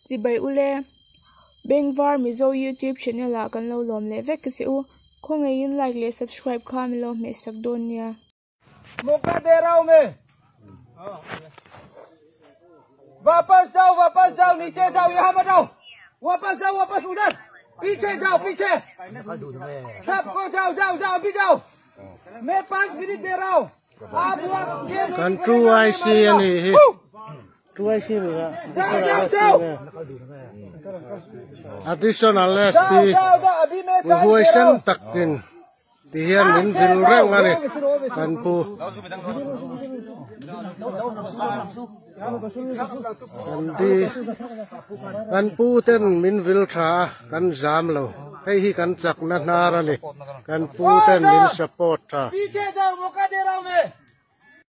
chỉ bay ule Bengvar Mizo YouTube channel la kan lo lom le vek se u ko ngai in like le subscribe kha mi lo me sak don nia मौका दे रहा हूँ मैं वापस जाओ नीचे जाओ यहाँ मत आओ वापस उधर पीछे जाओ सबको जाओ अभी जाओ मैं 5 मिनट दे रहा हूँ आप kan true IC ani hi true IC mi जाओ additional SP अभी मैं evaluation takin ti hian min vil reng ani kan pu kan pu ten min vil tha kan jam lo hei hi kan chak na nar ani kan pu ten min support tha पीछे जाओ मौका दे रहा हूँ मैं